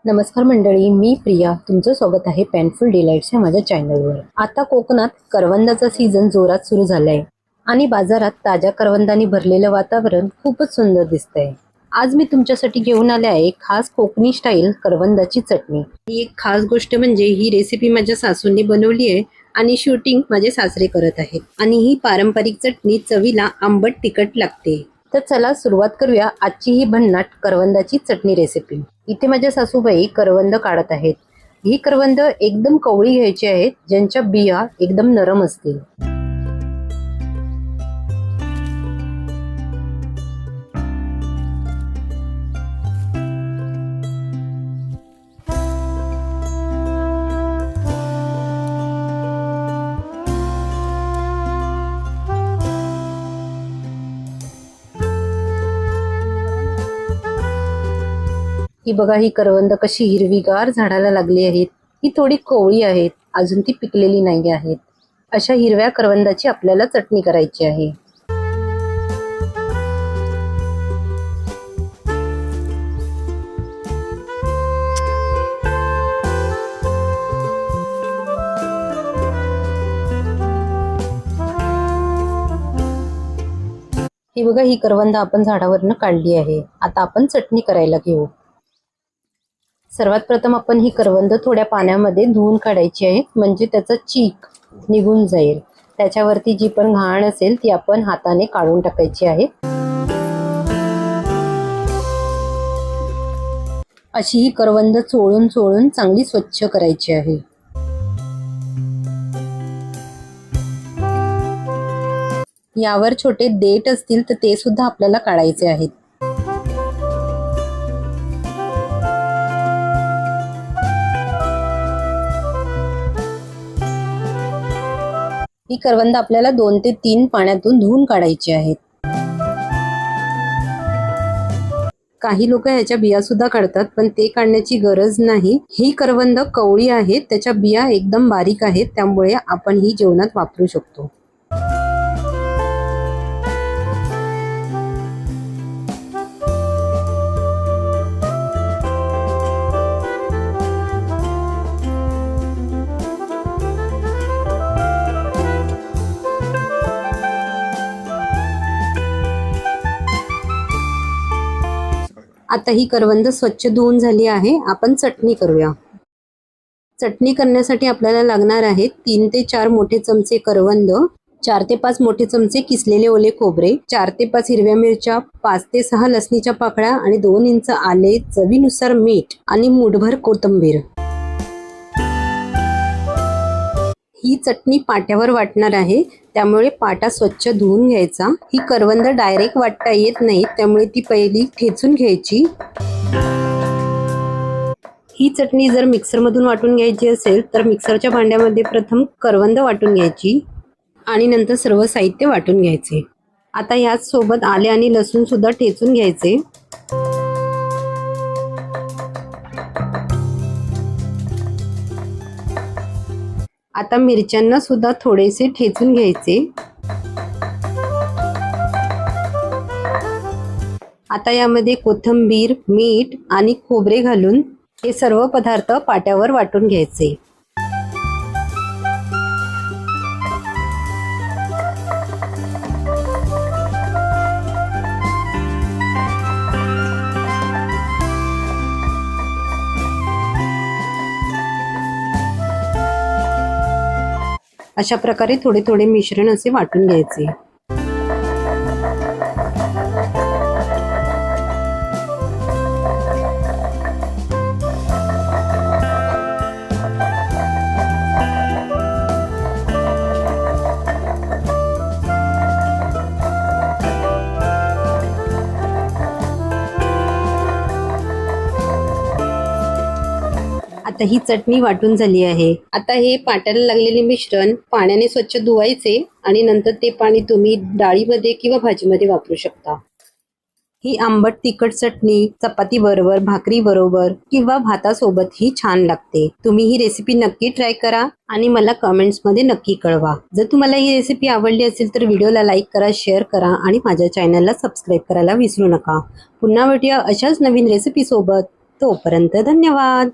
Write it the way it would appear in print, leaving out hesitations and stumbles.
नमस्कार मंडळी, मी प्रिया. तुमचं स्वागत आहे पेनफुल डिलाइट्स या माझ्या चॅनलवर. आता कोकणात करवंदाचा सीझन जोरात सुरू झालाय आणि बाजारात ताज्या करवंदांनी भरलेलं वातावरण खूपच सुंदर दिसतंय. आज मी तुमच्यासाठी घेऊन आले आहे खास कोकणी स्टाईल करवंदाची चटणी. ही एक खास गोष्ट म्हणजे ही रेसिपी माझ्या सासूंनी बनवली आहे आणि शूटिंग माझे सासरे करत आहेत. आणि ही पारंपरिक चटणी चवीला आंबट तिखट लागते. तर चला सुरुवात करूया आजची ही भन्नाट करवंदाची चटणी रेसिपी. इथे माझ्या सासूबाई करवंद काढत आहेत. ही करवंद एकदम कवळी घ्यायची आहेत, ज्यांच्या बिया एकदम नरम असतील. ही बघा, ही करवंद कशी हिरवीगार झाडाला लागली आहेत. ही थोडी कोवळी आहेत, अजून ती पिकलेली नाही आहेत. अशा हिरव्या करवंदाची आपल्याला चटणी करायची आहे. ही बघा, ही करवंद आपण झाडावरनं काढली आहे. आता आपण चटणी करायला घेऊ. सर्वात प्रथम आपण ही करवंद थोड्या पाण्यामध्ये धुवून काढायची आहे, म्हणजे त्याचा चीक निघून जाईल. त्याच्यावरती जी पण घाण असेल ती आपण हाताने काढून टाकायची आहे. अशी ही करवंद चोळून चोळून चांगली स्वच्छ करायची आहे. यावर छोटे देठ असतील तर ते सुद्धा आपल्याला काढायचे आहेत. ही करवंद आपल्याला 2 ते 3 पाण्यातून धुवून काढायची आहेत. काही लोक ह्याच्या बिया सुद्धा काढतात, पण ते काढण्याची गरज नाही. ही करवंद कवळी आहेत, त्याच्या बिया एकदम बारीक आहेत, त्यामुळे आपण ही जेवणात वापरू शकतो. आता ही करवंद स्वच्छ धुवून झाली आहे. आपण चटणी करूया. चटणी करण्यासाठी आपल्याला लागणार आहे 3 ते 4 मोठे चमचे करवंद, 4 ते 5 मोठे चमचे किसलेले ओले खोबरे, 4 ते 5 हिरव्या मिरच्या, 5 ते 6 लसणीच्या पाकळ्या आणि 2 इंच आले, चवीनुसार मीठ आणि मूठभर कोथिंबीर. ही चटणी पाट्यावर वाटणार आहे, त्यामुळे पाटा स्वच्छ धुवून घ्यायचा. ही करवंद डायरेक्ट वाटता येत नाही, त्यामुळे ती पहिली ठेचून घ्यायची. ही चटणी जर मिक्सरमधून वाटून घ्यायची असेल तर मिक्सरच्या भांड्यामध्ये प्रथम करवंद वाटून घ्यायची आणि नंतर सर्व साहित्य वाटून घ्यायचे. आता याच सोबत आले आणि लसूण सुद्धा ठेचून घ्यायचे. आता मिरच्यांना सुद्धा थोडेसे ठेचून घ्यायचे. आता यामध्ये कोथिंबीर, मीठ आणि खोबरे घालून हे सर्व पदार्थ पाट्यावर वाटून घ्यायचे. अशा प्रकारे थोडे थोडे मिश्रण असे वाटून घ्यायचे. आता ही चटणी वाटून झाली आहे. आता हे पाट्याला लागलेले मिश्रण पाण्याने स्वच्छ धुवायचे आणि नंतर ते पाणी तुम्ही डाळीमध्ये किंवा भाजीमध्ये वापरू शकता. ही आंबट तिखट चटणी चपाती बरोबर, भाकरी बरोबर किंवा भातासोबत ही छान लागते. तुम्ही ही रेसिपी नक्की ट्राय करा आणि मला कमेंट्स मध्ये नक्की कळवा. जर तुम्हाला ही रेसिपी आवडली असेल तर व्हिडिओला लाईक करा, शेअर करा आणि माझ्या चॅनलला सबस्क्राईब करायला विसरू नका. पुन्हा भेटूया अशाच नवीन रेसिपी सोबत. तोपर्यंत धन्यवाद.